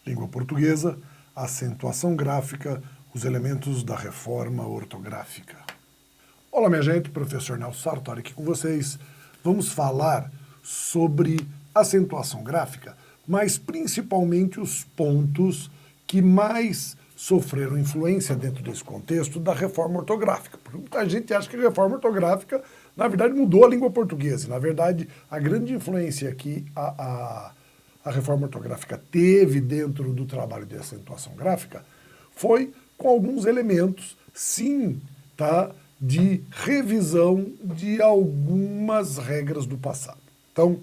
Língua portuguesa, acentuação gráfica, os elementos da reforma ortográfica. Olá, minha gente, professor Nelson Sartori aqui com vocês. Vamos falar sobre acentuação gráfica, mas principalmente os pontos que mais sofreram influência dentro desse contexto da reforma ortográfica. Porque muita gente acha que a reforma ortográfica, na verdade, mudou a língua portuguesa. Na verdade, a grande influência que a reforma ortográfica teve dentro do trabalho de acentuação gráfica foi com alguns elementos, sim, tá, de revisão de algumas regras do passado. Então,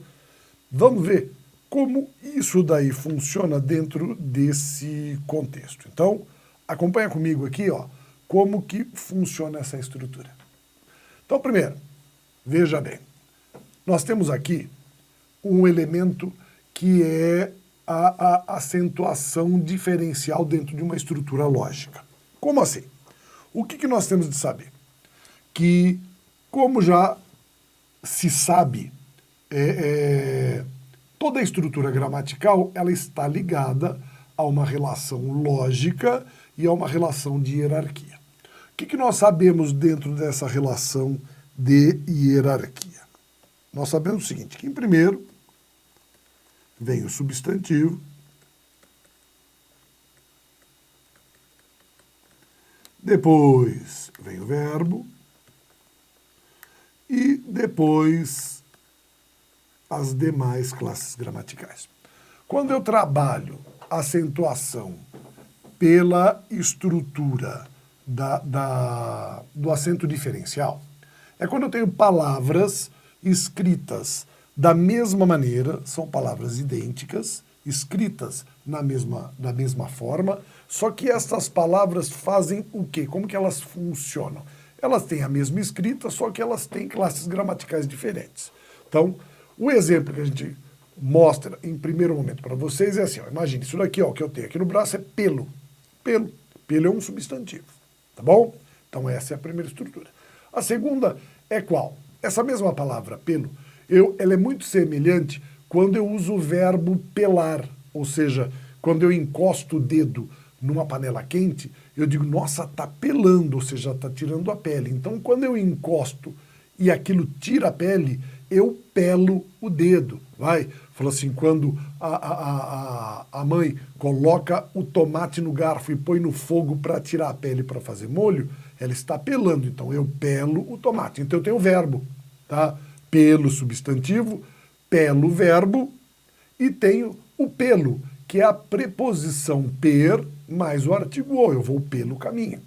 vamos ver como isso daí funciona dentro desse contexto. Então, acompanha comigo aqui, ó, como que funciona essa estrutura. Então, primeiro, veja bem, nós temos aqui um elemento que é a acentuação diferencial dentro de uma estrutura lógica. Como assim? O que nós temos de saber? Que, como já se sabe, toda a estrutura gramatical ela está ligada a uma relação lógica e a uma relação de hierarquia. O que nós sabemos dentro dessa relação de hierarquia? Nós sabemos o seguinte, que em primeiro vem o substantivo, depois vem o verbo e depois as demais classes gramaticais. Quando eu trabalho a acentuação pela estrutura do acento diferencial, é quando eu tenho palavras escritas da mesma maneira, são palavras idênticas, escritas da mesma forma, só que essas palavras fazem o quê? Como que elas funcionam? Elas têm a mesma escrita, só que elas têm classes gramaticais diferentes. Então, o exemplo que a gente mostra em primeiro momento para vocês é assim, ó, imagine, isso daqui ó, que eu tenho aqui no braço é pelo. Pelo. Pelo é um substantivo, tá bom? Então essa é a primeira estrutura. A segunda é qual? Essa mesma palavra, pelo, ela é muito semelhante quando eu uso o verbo pelar, ou seja, quando eu encosto o dedo numa panela quente, eu digo, nossa, tá pelando, ou seja, tá tirando a pele. Então, quando eu encosto e aquilo tira a pele, eu pelo o dedo, vai? Falou assim, quando a mãe coloca o tomate no garfo e põe no fogo para tirar a pele para fazer molho, ela está pelando, então eu pelo o tomate. Então eu tenho o verbo, tá? Pelo substantivo, pelo verbo e tenho o pelo, que é a preposição per mais o artigo o, eu vou pelo caminho.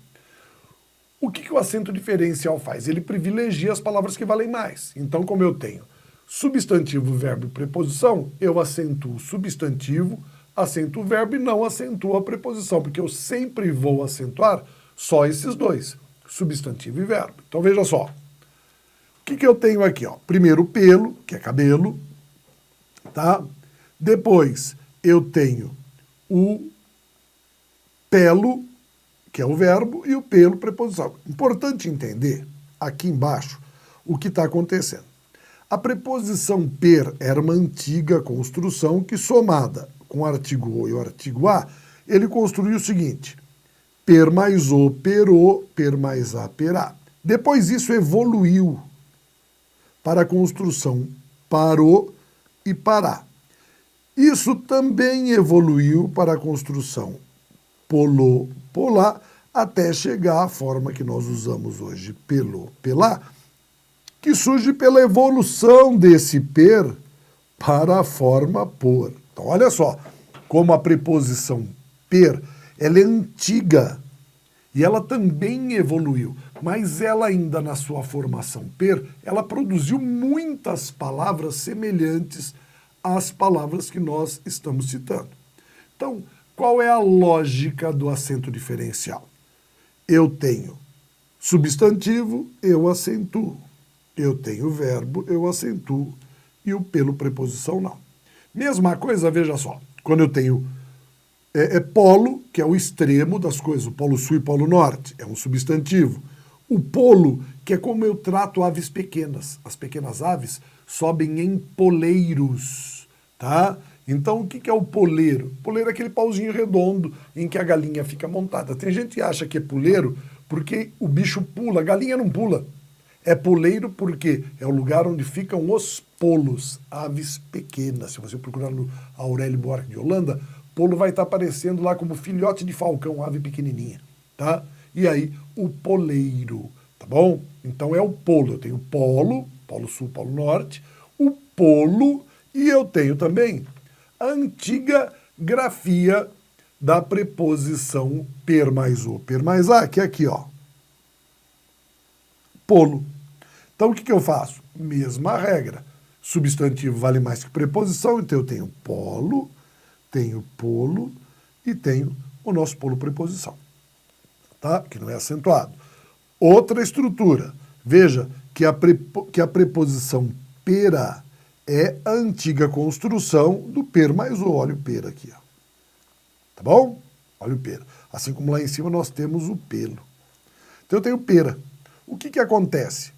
O que o acento diferencial faz? Ele privilegia as palavras que valem mais. Então, como eu tenho substantivo, verbo e preposição, eu acentuo o substantivo, acentuo o verbo e não acentuo a preposição, porque eu sempre vou acentuar só esses dois, substantivo e verbo. Então, veja só. O que eu tenho aqui? Ó? Primeiro o pelo, que é cabelo, tá? Depois eu tenho o pelo, que é o verbo, e o pelo, preposição. Importante entender, aqui embaixo, o que está acontecendo. A preposição per era uma antiga construção que, somada com o artigo o e o artigo a, ele construiu o seguinte, per mais o, perô, per mais a, perá. Depois isso evoluiu para a construção parou e pará. Isso também evoluiu para a construção polô, polá, até chegar à forma que nós usamos hoje, pelô, pelá, que surge pela evolução desse per para a forma por. Então, olha só, como a preposição per, ela é antiga e ela também evoluiu, mas ela ainda na sua formação per, ela produziu muitas palavras semelhantes às palavras que nós estamos citando. Então, qual é a lógica do acento diferencial? Eu tenho substantivo, eu acentuo. Eu tenho verbo, eu acentuo. E o pelo preposição não. Mesma coisa, veja só. Quando eu tenho polo, que é o extremo das coisas, o polo sul e polo norte, é um substantivo. O polo, que é como eu trato aves pequenas. As pequenas aves sobem em poleiros, tá? Então, o que é o poleiro? Poleiro é aquele pauzinho redondo em que a galinha fica montada. Tem gente que acha que é poleiro porque o bicho pula, a galinha não pula. É poleiro porque é o lugar onde ficam os polos, aves pequenas. Se você procurar no Aurélio Buarque de Holanda, polo vai estar aparecendo lá como filhote de falcão, ave pequenininha, tá? E aí, o poleiro, tá bom? Então é o polo. Eu tenho polo, polo sul, polo norte, o polo, e eu tenho também a antiga grafia da preposição per mais o, per mais a, que é aqui, ó. Polo. Então, o que eu faço? Mesma regra. Substantivo vale mais que preposição, então eu tenho polo, tenho polo e tenho o nosso polo preposição, tá? Que não é acentuado. Outra estrutura. Veja que a preposição pera é a antiga construção do per mais o. Olha o per aqui, ó. Tá bom? Olha o pera. Assim como lá em cima nós temos o pelo. Então eu tenho pera. O que acontece?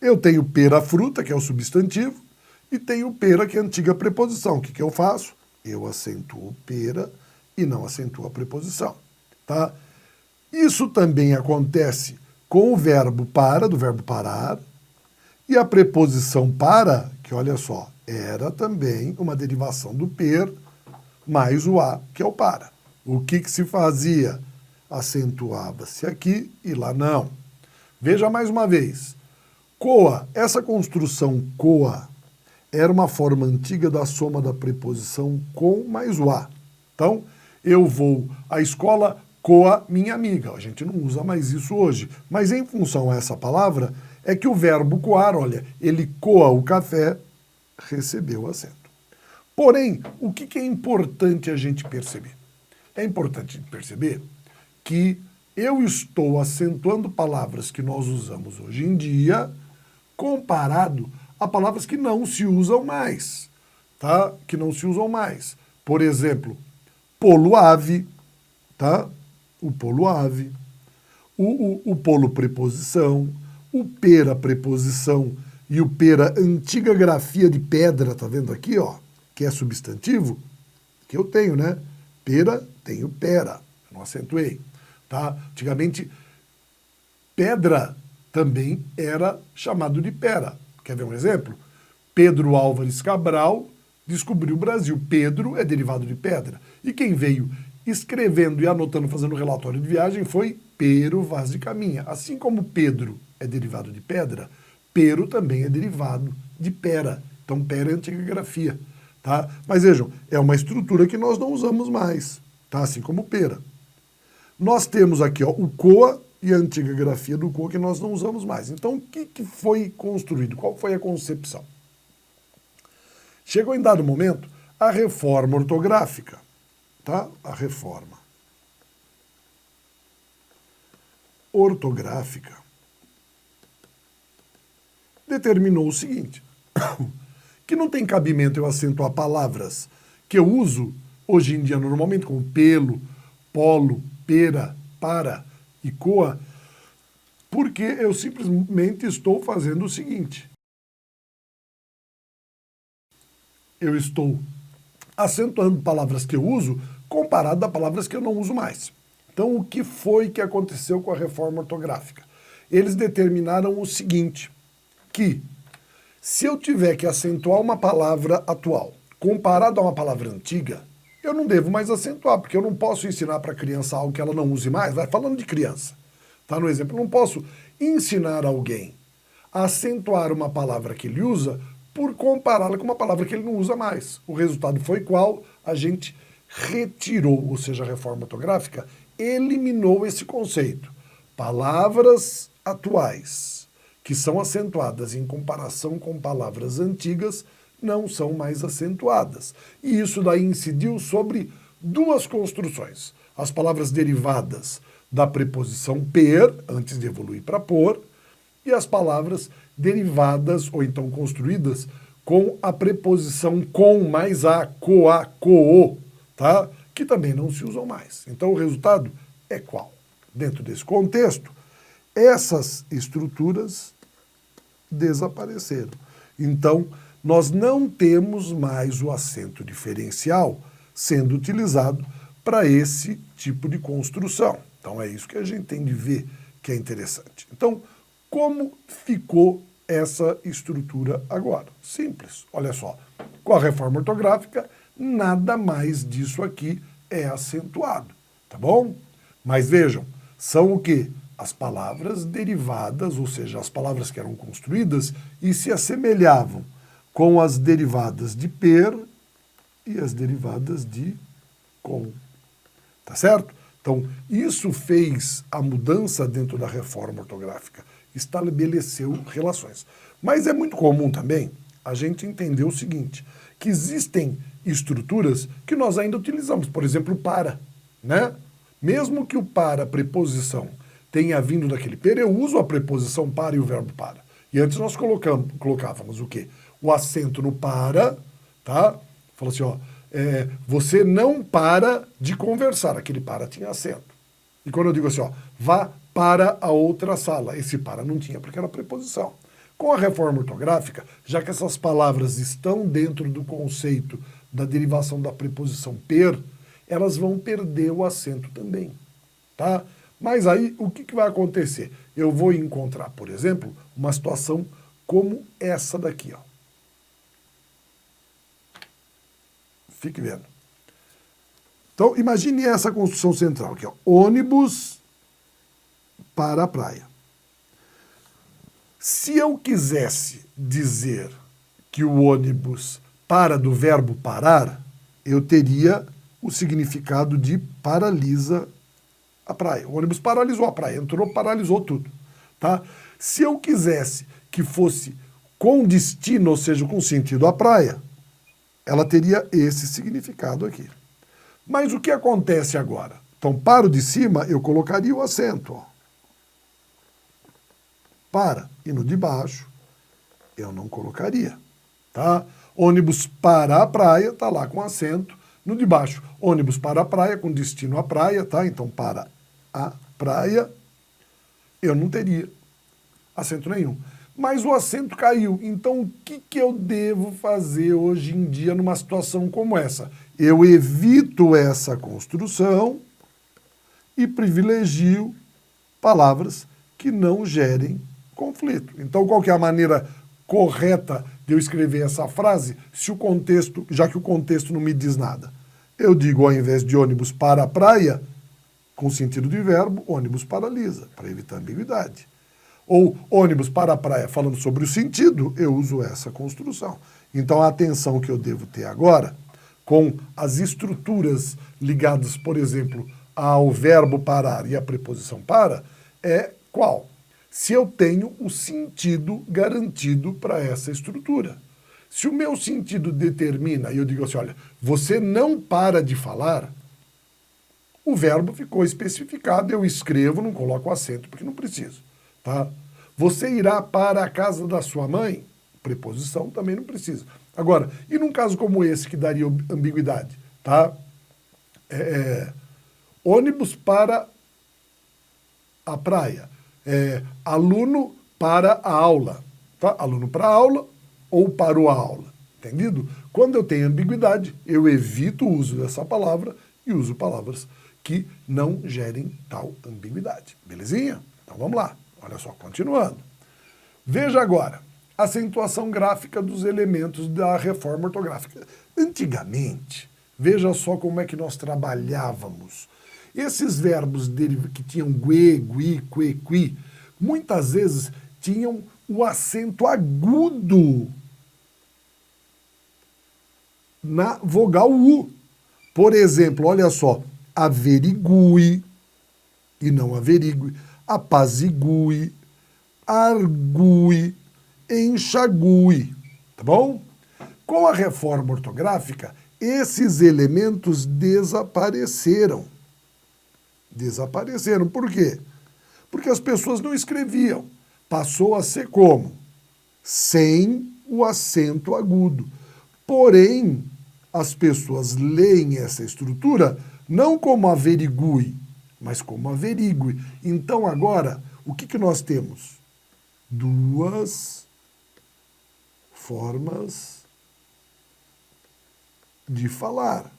Eu tenho pera fruta, que é o substantivo, e tenho pera, que é a antiga preposição. O que eu faço? Eu acentuo pera e não acentuo a preposição. Tá? Isso também acontece com o verbo para, do verbo parar, e a preposição para, que olha só, era também uma derivação do per mais o a, que é o para. O que se fazia? Acentuava-se aqui e lá não. Veja mais uma vez. Coa, essa construção coa era uma forma antiga da soma da preposição com mais o a. Então, eu vou à escola coa minha amiga. A gente não usa mais isso hoje. Mas em função a essa palavra, é que o verbo coar, olha, ele coa o café, recebeu o acento. Porém, o que é importante a gente perceber? É importante perceber que eu estou acentuando palavras que nós usamos hoje em dia comparado a palavras que não se usam mais, tá? Que não se usam mais. Por exemplo, polo-ave, tá? O polo-ave, o polo preposição, o pera preposição e o pera antiga grafia de pedra, tá vendo aqui, ó? Que é substantivo, que eu tenho, né? Pera, tenho pera, não acentuei, tá? Antigamente, pedra também era chamado de pera. Quer ver um exemplo? Pedro Álvares Cabral descobriu o Brasil. Pedro é derivado de pedra. E quem veio escrevendo e anotando, fazendo relatório de viagem foi Pero Vaz de Caminha. Assim como Pedro é derivado de pedra, Pero também é derivado de pera. Então, pera é antiga grafia. Tá? Mas vejam, é uma estrutura que nós não usamos mais, tá? Assim como pera. Nós temos aqui, ó, o coa e a antiga grafia do coa que nós não usamos mais. Então, o que foi construído? Qual foi a concepção? Chegou em dado momento a reforma ortográfica, tá? A reforma ortográfica determinou o seguinte, que não tem cabimento eu acentuar palavras que eu uso hoje em dia normalmente, como pelo, polo, pera, para e coa, porque eu simplesmente estou fazendo o seguinte. Eu estou acentuando palavras que eu uso comparado a palavras que eu não uso mais. Então, o que foi que aconteceu com a reforma ortográfica? Eles determinaram o seguinte, que se eu tiver que acentuar uma palavra atual comparado a uma palavra antiga, eu não devo mais acentuar, porque eu não posso ensinar para a criança algo que ela não use mais. Vai falando de criança, tá? No exemplo, eu não posso ensinar alguém a acentuar uma palavra que ele usa por compará-la com uma palavra que ele não usa mais. O resultado foi qual? A gente retirou, ou seja, a reforma ortográfica eliminou esse conceito. Palavras atuais que são acentuadas em comparação com palavras antigas não são mais acentuadas. E isso daí incidiu sobre duas construções. As palavras derivadas da preposição per, antes de evoluir para por, e as palavras derivadas, ou então construídas, com a preposição com mais a, coa, coo, tá? Que também não se usam mais. Então o resultado é qual? Dentro desse contexto, essas estruturas desapareceram. Então, nós não temos mais o acento diferencial sendo utilizado para esse tipo de construção. Então é isso que a gente tem de ver que é interessante. Então, como ficou essa estrutura agora? Simples, olha só. Com a reforma ortográfica, nada mais disso aqui é acentuado, tá bom? Mas vejam, são o quê? As palavras derivadas, ou seja, as palavras que eram construídas e se assemelhavam com as derivadas de per e as derivadas de com. Tá certo? Então, isso fez a mudança dentro da reforma ortográfica, estabeleceu relações. Mas é muito comum também a gente entender o seguinte, que existem estruturas que nós ainda utilizamos, por exemplo, o para, né? Mesmo que o para, preposição, tenha vindo daquele per, eu uso a preposição para e o verbo para. E antes nós colocávamos o quê? O acento no para, tá? Falou assim, ó, você não para de conversar. Aquele para tinha acento. E quando eu digo assim, ó, vá para a outra sala, esse para não tinha, porque era preposição. Com a reforma ortográfica, já que essas palavras estão dentro do conceito da derivação da preposição per, elas vão perder o acento também, tá? Mas aí, o que vai acontecer? Eu vou encontrar, por exemplo, uma situação como essa daqui, ó. Fique vendo. Então, imagine essa construção central aqui, ó. Ônibus para a praia. Se eu quisesse dizer que o ônibus para do verbo parar, eu teria o significado de paralisa a praia. O ônibus paralisou a praia, entrou, paralisou tudo. Tá? Se eu quisesse que fosse com destino, ou seja, com sentido à praia, ela teria esse significado aqui. Mas o que acontece agora? Então, para o de cima, eu colocaria o acento. Ó. Para. E no de baixo, eu não colocaria. Tá? Ônibus para a praia, está lá com acento. No de baixo, ônibus para a praia, com destino à praia, tá? Então, para a praia, eu não teria acento nenhum. Mas o acento caiu. Então, o que eu devo fazer hoje em dia numa situação como essa? Eu evito essa construção e privilegio palavras que não gerem conflito. Então, qual que é a maneira correta de eu escrever essa frase, se o contexto, já que o contexto não me diz nada? Eu digo, ao invés de ônibus para a praia, com sentido de verbo, ônibus paralisa, para evitar ambiguidade. Ou ônibus para a praia, falando sobre o sentido, eu uso essa construção. Então, a atenção que eu devo ter agora, com as estruturas ligadas, por exemplo, ao verbo parar e à preposição para, é qual? Se eu tenho o sentido garantido para essa estrutura. Se o meu sentido determina, e eu digo assim, olha, você não para de falar, o verbo ficou especificado, eu escrevo, não coloco acento, porque não preciso. Tá? Você irá para a casa da sua mãe? Preposição também não precisa. Agora, e num caso como esse, que daria ambiguidade? Tá? Ônibus para a praia. Aluno para a aula. Tá? Aluno para a aula ou parou a aula. Entendido? Quando eu tenho ambiguidade, eu evito o uso dessa palavra e uso palavras que não gerem tal ambiguidade. Belezinha? Então vamos lá. Olha só, continuando. Veja agora, acentuação gráfica dos elementos da reforma ortográfica. Antigamente, veja só como é que nós trabalhávamos. Esses verbos que tinham gue, gui, que, qui, muitas vezes tinham o acento agudo na vogal U. Por exemplo, olha só, averigue e não averigue, apazigue, argue, enxague, tá bom? Com a reforma ortográfica, esses elementos desapareceram. Desapareceram. Por quê? Porque as pessoas não escreviam. Passou a ser como? Sem o acento agudo. Porém, as pessoas leem essa estrutura não como averigue, mas como averigue. Então, agora, o que nós temos? Duas formas de falar.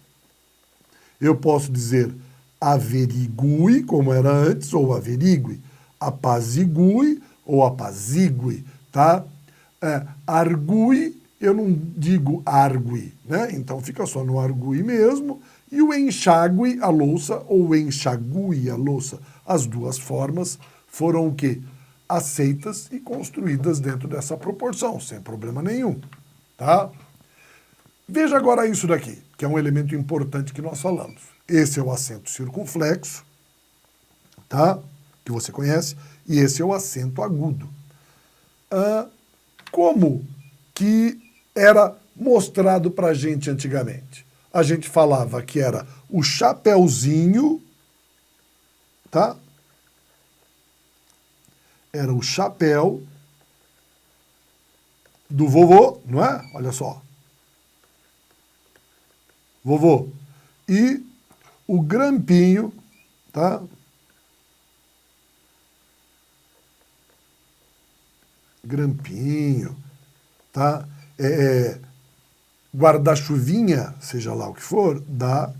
Eu posso dizer averigue, como era antes, ou averigue, apazigue ou apazigue, tá? Argue, eu não digo argue, né? Então fica só no argue mesmo. E o enxague a louça ou enxague a louça. As duas formas foram o quê? Aceitas e construídas dentro dessa proporção, sem problema nenhum, tá? Veja agora isso daqui, que é um elemento importante que nós falamos. Esse é o acento circunflexo, tá? Que você conhece, e esse é o acento agudo. Como que era mostrado para a gente antigamente? A gente falava que era o chapeuzinho, tá? Era o chapéu do vovô, não é? Olha só. Vovô. E o grampinho, tá? Grampinho, tá? Guarda-chuvinha, seja lá o que for, da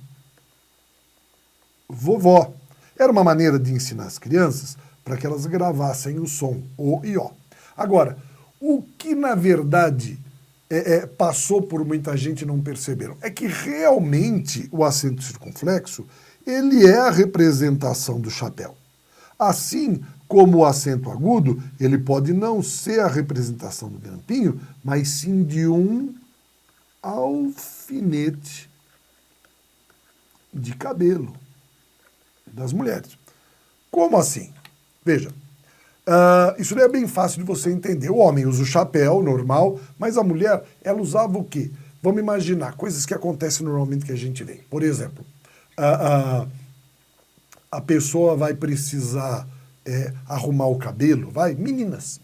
vovó. Era uma maneira de ensinar as crianças para que elas gravassem o som O e O. Agora, o que na verdade passou por muita gente e não perceberam é que realmente o acento circunflexo ele é a representação do chapéu. Assim como o acento agudo, ele pode não ser a representação do grampinho, mas sim de um alfinete de cabelo das mulheres. Como assim? Veja, isso daí é bem fácil de você entender. O homem usa o chapéu normal, mas a mulher, ela usava o quê? Vamos imaginar, coisas que acontecem normalmente que a gente vê. Por exemplo, a pessoa vai precisar arrumar o cabelo, vai? Meninas,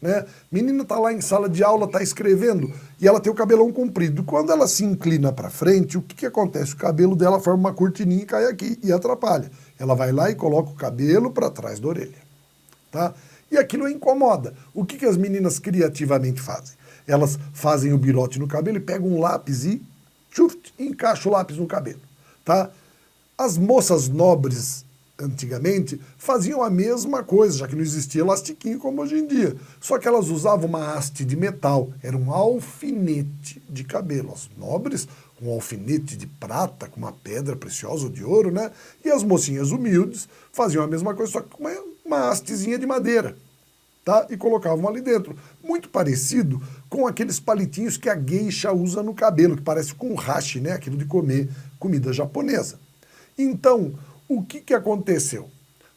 né? Menina tá lá em sala de aula, tá escrevendo, e ela tem o cabelão comprido. Quando ela se inclina para frente, o que acontece? O cabelo dela forma uma cortininha e cai aqui, e atrapalha. Ela vai lá e coloca o cabelo para trás da orelha, tá? E aquilo incomoda. O que as meninas criativamente fazem? Elas fazem o birote no cabelo e pegam um lápis e encaixam o lápis no cabelo, tá? As moças nobres, antigamente, faziam a mesma coisa, já que não existia elastiquinho como hoje em dia. Só que elas usavam uma haste de metal, era um alfinete de cabelo. As nobres, um alfinete de prata, com uma pedra preciosa ou de ouro, né? E as mocinhas humildes faziam a mesma coisa, só que com uma hastezinha de madeira, tá? E colocavam ali dentro. Muito parecido com aqueles palitinhos que a geisha usa no cabelo, que parece com hashi, né? Aquilo de comer comida japonesa. Então, o que aconteceu?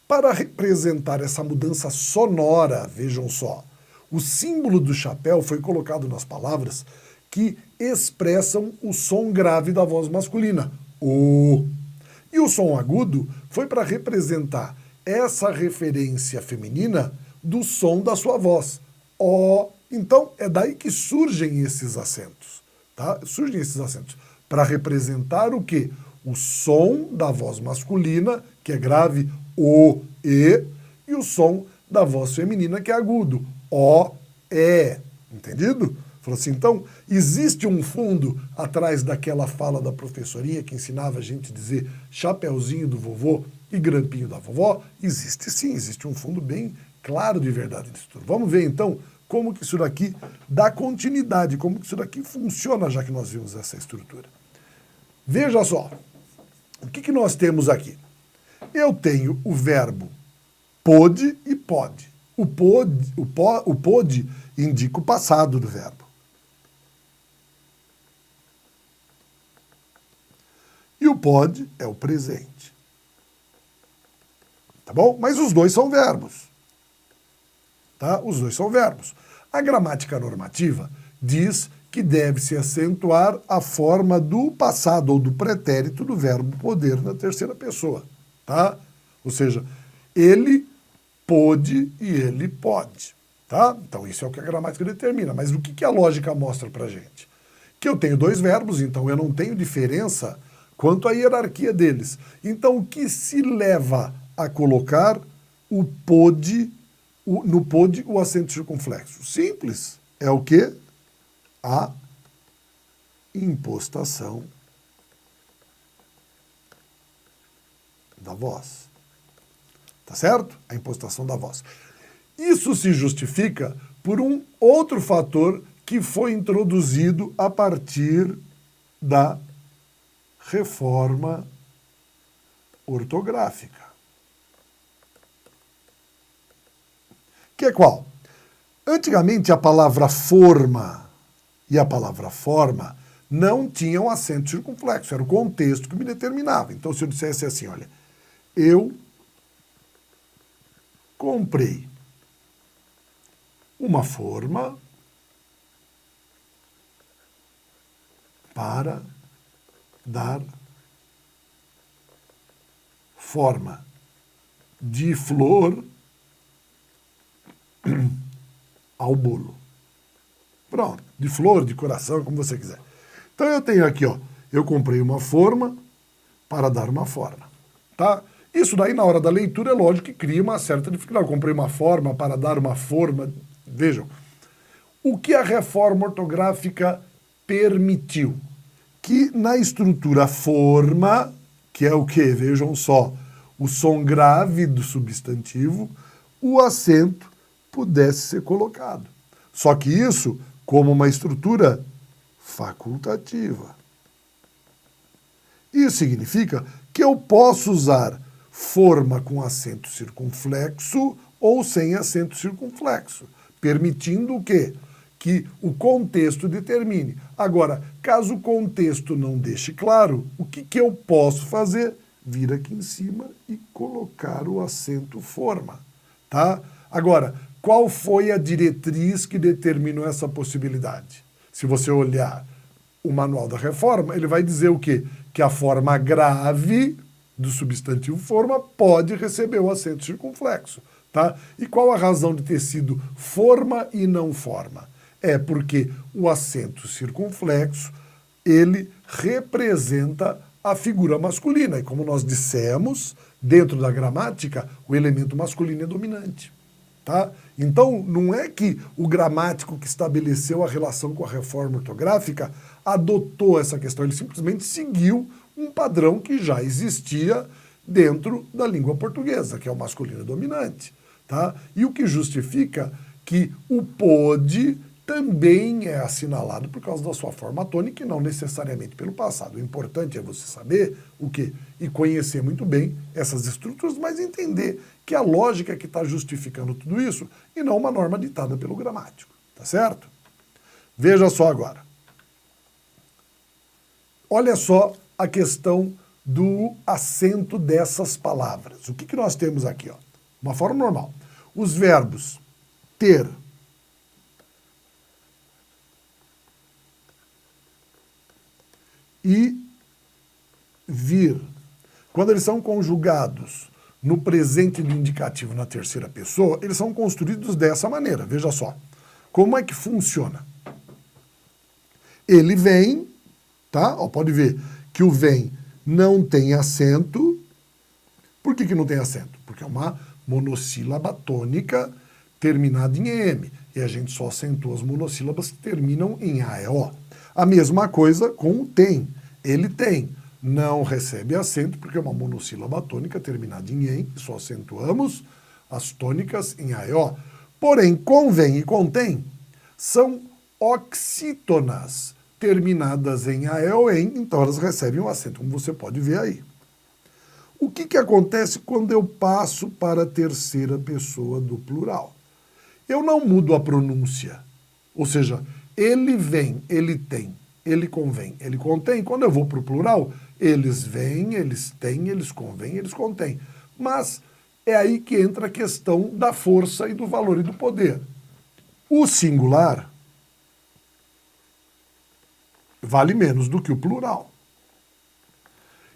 Para representar essa mudança sonora, vejam só, o símbolo do chapéu foi colocado nas palavras que expressam o som grave da voz masculina, O. E o som agudo foi para representar essa referência feminina do som da sua voz, O. Então, é daí que surgem esses acentos, tá? Surgem esses acentos para representar o quê? O som da voz masculina, que é grave, O, E, e o som da voz feminina, que é agudo, O, E. Entendido? Falou assim, então, existe um fundo atrás daquela fala da professorinha que ensinava a gente a dizer chapeuzinho do vovô e grampinho da vovó? Existe sim, existe um fundo bem claro de verdade nisso tudo. Vamos ver então como que isso daqui dá continuidade, como que isso daqui funciona, já que nós vimos essa estrutura. Veja só. O que nós temos aqui? Eu tenho o verbo pôde e pode. O pôde indica o passado do verbo. E o pode é o presente. Tá bom? Mas os dois são verbos. Tá? Os dois são verbos. A gramática normativa diz que deve-se acentuar a forma do passado ou do pretérito do verbo poder na terceira pessoa, tá? Ou seja, ele pôde e ele pode, tá? Então isso é o que a gramática determina. Mas o que a lógica mostra pra gente? Que eu tenho dois verbos, então eu não tenho diferença quanto à hierarquia deles. Então o que se leva a colocar o pôde, no pôde o acento circunflexo? Simples. É o quê? a impostação da voz. Tá certo? A impostação da voz. Isso se justifica por um outro fator que foi introduzido a partir da reforma ortográfica. Que é qual? Antigamente a palavra forma e a palavra forma não tinham acento circunflexo, era o contexto que me determinava. Então se eu dissesse assim, olha, eu comprei uma forma para dar forma de flor ao bolo. Pronto, de flor, de coração, como você quiser. Então eu tenho aqui, ó, eu comprei uma forma para dar uma forma, tá? Isso daí, na hora da leitura, é lógico que cria uma certa dificuldade. Eu comprei uma forma para dar uma forma. Vejam, o que a reforma ortográfica permitiu? Que na estrutura forma, que é o quê? Vejam só, o som grave do substantivo, o acento pudesse ser colocado. Só que isso como uma estrutura facultativa. Isso significa que eu posso usar forma com acento circunflexo ou sem acento circunflexo, permitindo o quê? Que o contexto determine. Agora, caso o contexto não deixe claro, o que eu posso fazer? Vir aqui em cima e colocar o acento forma, tá? Agora, qual foi a diretriz que determinou essa possibilidade? Se você olhar o manual da reforma, ele vai dizer o quê? Que a forma grave do substantivo forma pode receber o acento circunflexo, tá? E qual a razão de ter sido forma e não forma? É porque o acento circunflexo, ele representa a figura masculina. E como nós dissemos, dentro da gramática, o elemento masculino é dominante. Tá? Então, não é que o gramático que estabeleceu a relação com a reforma ortográfica adotou essa questão, ele simplesmente seguiu um padrão que já existia dentro da língua portuguesa, que é o masculino dominante. Tá? E o que justifica que o pôde também é assinalado por causa da sua forma tônica e não necessariamente pelo passado. O importante é você saber o quê? E conhecer muito bem essas estruturas, mas entender que a lógica que está justificando tudo isso e não uma norma ditada pelo gramático. Tá certo? Veja só agora. Olha só a questão do acento dessas palavras. O que nós temos aqui? Ó? Uma forma normal. Os verbos ter, e vir. Quando eles são conjugados no presente do indicativo na terceira pessoa, eles são construídos dessa maneira. Veja só. Como é que funciona? Ele vem, tá? Ó, pode ver que o vem não tem acento. Por que não tem acento? Porque é uma monossílaba tônica terminada em M. E a gente só acentua as monossílabas que terminam em A e O. A mesma coisa com o tem. Ele tem. Não recebe acento porque é uma monossílaba tônica terminada em em, e só acentuamos as tônicas em A e O. Porém, convém e contém são oxítonas terminadas em A, E ou em, então elas recebem um acento, como você pode ver aí. O que acontece quando eu passo para a terceira pessoa do plural? Eu não mudo a pronúncia, ou seja, ele vem, ele tem, ele convém, ele contém. Quando eu vou para o plural, eles vêm, eles têm, eles convêm, eles contêm. Mas é aí que entra a questão da força e do valor e do poder. O singular vale menos do que o plural.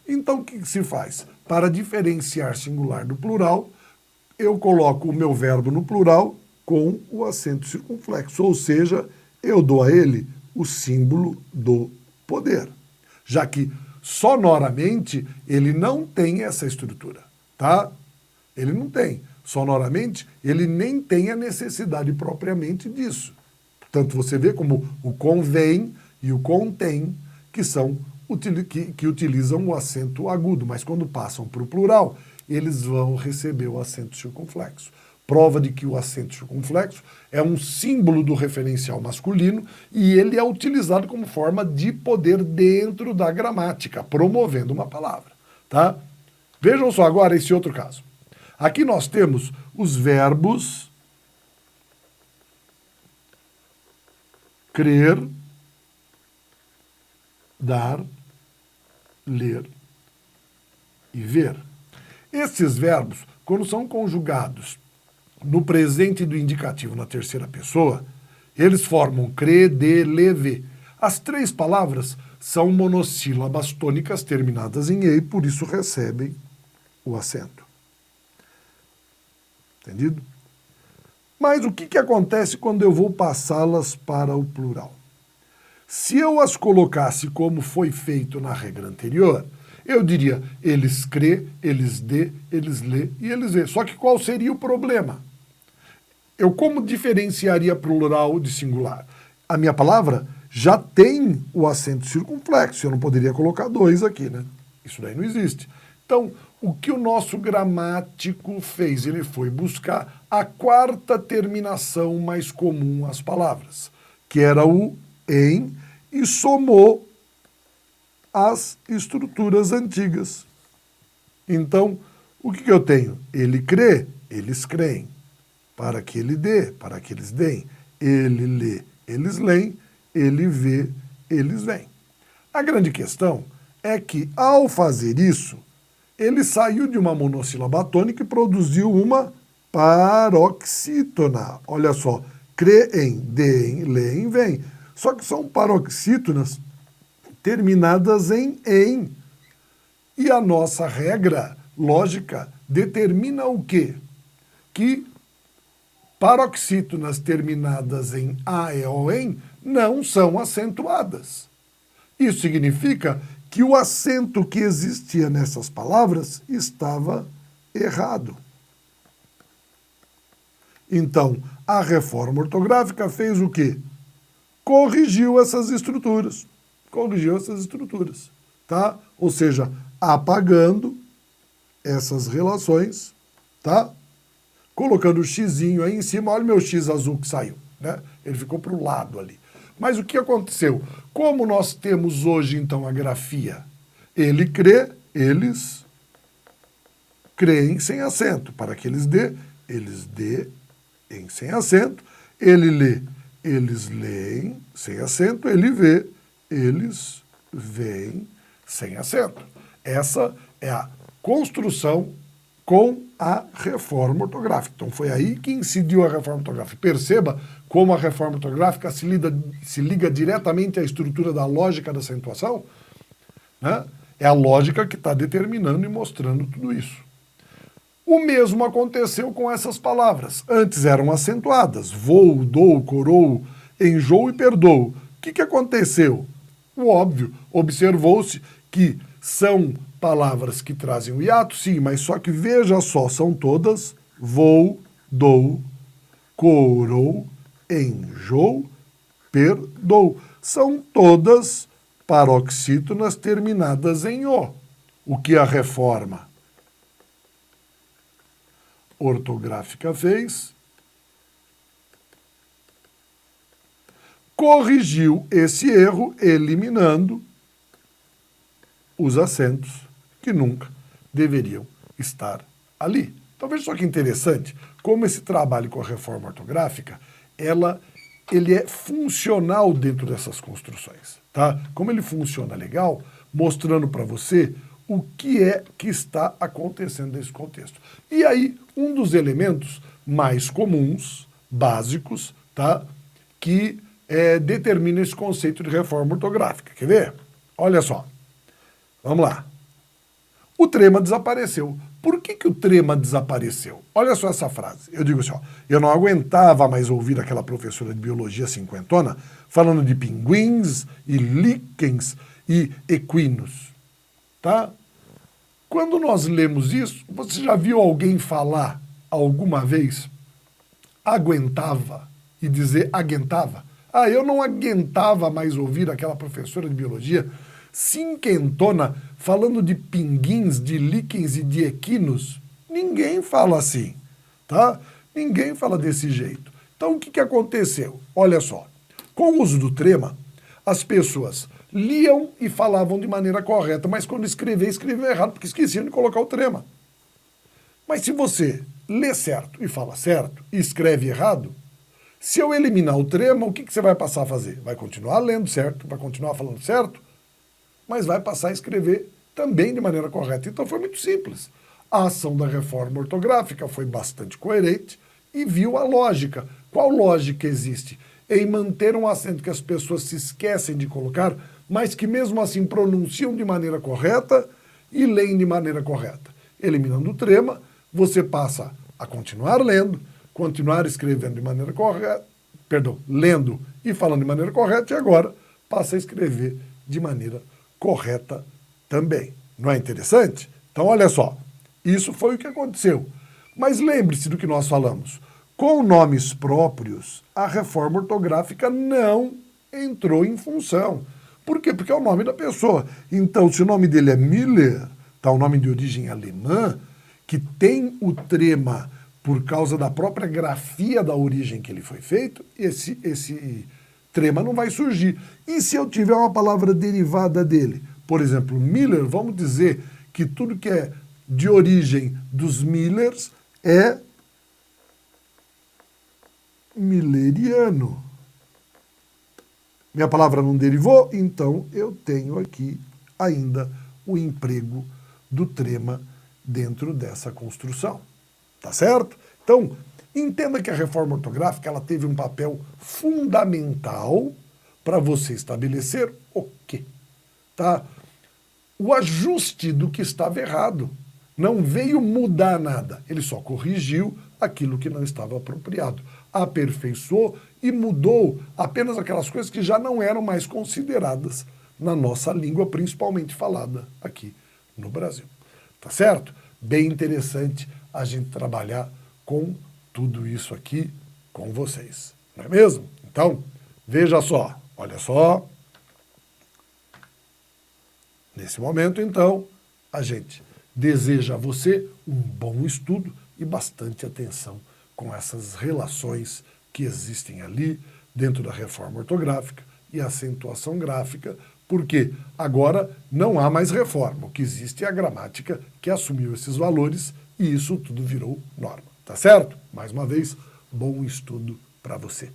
Então, o que se faz? Para diferenciar singular do plural, eu coloco o meu verbo no plural com o acento circunflexo, ou seja, eu dou a ele o símbolo do poder, já que sonoramente ele não tem essa estrutura, tá? Ele não tem. Sonoramente, ele nem tem a necessidade propriamente disso. Tanto você vê como o convém e o contém, que que utilizam o acento agudo, mas quando passam para o plural, eles vão receber o acento circunflexo. Prova de que o acento circunflexo é um símbolo do referencial masculino e ele é utilizado como forma de poder dentro da gramática, promovendo uma palavra, tá? Vejam só agora esse outro caso. Aqui nós temos os verbos crer, dar, ler e ver. Esses verbos, quando são conjugados no presente do indicativo na terceira pessoa, eles formam crer, de, ler, ver. As três palavras são monossílabas tônicas terminadas em e, por isso recebem o acento. Entendido? Mas o que acontece quando eu vou passá-las para o plural? Se eu as colocasse como foi feito na regra anterior, eu diria eles crê, eles dê, eles lê e eles vê. Só que qual seria o problema? Eu como diferenciaria plural de singular? A minha palavra já tem o acento circunflexo, eu não poderia colocar dois aqui, né? Isso daí não existe. Então, o que o nosso gramático fez? Ele foi buscar a quarta terminação mais comum às palavras, que era o em, e somou as estruturas antigas. Então, o que eu tenho? Ele crê, eles creem. Para que ele dê, para que eles deem. Ele lê, eles leem. Ele vê, eles veem. A grande questão é que, ao fazer isso, ele saiu de uma monossílaba tônica e produziu uma paroxítona. Olha só, creem, deem, leem, veem. Só que são paroxítonas terminadas em. E a nossa regra lógica determina o quê? Que paroxítonas terminadas em a, e ou em não são acentuadas. Isso significa que o acento que existia nessas palavras estava errado. Então, a reforma ortográfica fez o quê? Corrigiu essas estruturas. Corrigiu essas estruturas, tá? Ou seja, apagando essas relações, tá? Colocando o xizinho aí em cima, olha o meu X azul que saiu, né? Ele ficou para o lado ali. Mas o que aconteceu? Como nós temos hoje, então, a grafia? Ele crê, eles creem sem acento. Para que eles dê, eles dêem sem acento. Ele lê, eles leem sem acento. Ele vê, eles veem sem acento. Essa é a construção com a reforma ortográfica. Então foi aí que incidiu a reforma ortográfica. Perceba como a reforma ortográfica se liga diretamente à estrutura da lógica da acentuação, né? É a lógica que está determinando e mostrando tudo isso. O mesmo aconteceu com essas palavras. Antes eram acentuadas. Vou, dou, corou, enjoo e perdoo. O que aconteceu? O óbvio, observou-se que são palavras que trazem o hiato, sim, mas só que veja só, são todas vou, dou, corou, enjoo, perdoo. São todas paroxítonas terminadas em o. O que a reforma ortográfica fez? Corrigiu esse erro, eliminando os acentos que nunca deveriam estar ali. Então veja só que interessante, como esse trabalho com a reforma ortográfica, ele é funcional dentro dessas construções, tá? Como ele funciona legal, mostrando para você o que é que está acontecendo nesse contexto. E aí, um dos elementos mais comuns, básicos, tá? Que determina esse conceito de reforma ortográfica. Quer ver? Olha só. Vamos lá. O trema desapareceu. Por que o trema desapareceu? Olha só essa frase. Eu digo assim, ó, eu não aguentava mais ouvir aquela professora de biologia cinquentona falando de pinguins e líquens e equinos. Tá? Quando nós lemos isso, você já viu alguém falar alguma vez aguentava e dizer aguentava? Ah, eu não aguentava mais ouvir aquela professora de biologia cinquentona falando de pinguins, de líquens e de equinos. Ninguém fala assim, tá? Ninguém fala desse jeito. Então, o que aconteceu? Olha só, com o uso do trema, as pessoas liam e falavam de maneira correta, mas quando escreviam errado, porque esqueciam de colocar o trema. Mas se você lê certo e fala certo e escreve errado, se eu eliminar o trema, o que você vai passar a fazer? Vai continuar lendo certo, vai continuar falando certo, mas vai passar a escrever também de maneira correta. Então foi muito simples. A ação da reforma ortográfica foi bastante coerente e viu a lógica. Qual lógica existe? Em manter um acento que as pessoas se esquecem de colocar, mas que mesmo assim pronunciam de maneira correta e leem de maneira correta. Eliminando o trema, você passa a continuar lendo, continuar escrevendo de maneira correta, lendo e falando de maneira correta, e agora passa a escrever de maneira correta também. Não é interessante? Então, olha só, isso foi o que aconteceu. Mas lembre-se do que nós falamos. Com nomes próprios, a reforma ortográfica não entrou em função. Por quê? Porque é o nome da pessoa. Então, se o nome dele é Miller, tá, um nome de origem alemã, que tem o trema por causa da própria grafia da origem que ele foi feito, esse trema não vai surgir. E se eu tiver uma palavra derivada dele? Por exemplo, Miller, vamos dizer que tudo que é de origem dos Millers é milleriano. Minha palavra não derivou, então eu tenho aqui ainda o emprego do trema dentro dessa construção. Tá certo? Então, entenda que a reforma ortográfica ela teve um papel fundamental para você estabelecer o quê? Tá? O ajuste do que estava errado. Não veio mudar nada, ele só corrigiu aquilo que não estava apropriado. Aperfeiçoou e mudou apenas aquelas coisas que já não eram mais consideradas na nossa língua, principalmente falada aqui no Brasil. Tá certo? Bem interessante a gente trabalhar com tudo isso aqui com vocês. Não é mesmo? Então, veja só, olha só. Nesse momento, então, a gente deseja a você um bom estudo e bastante atenção com essas relações que existem ali dentro da reforma ortográfica e acentuação gráfica, porque agora não há mais reforma. O que existe é a gramática que assumiu esses valores e isso tudo virou norma. Tá certo? Mais uma vez, bom estudo para você.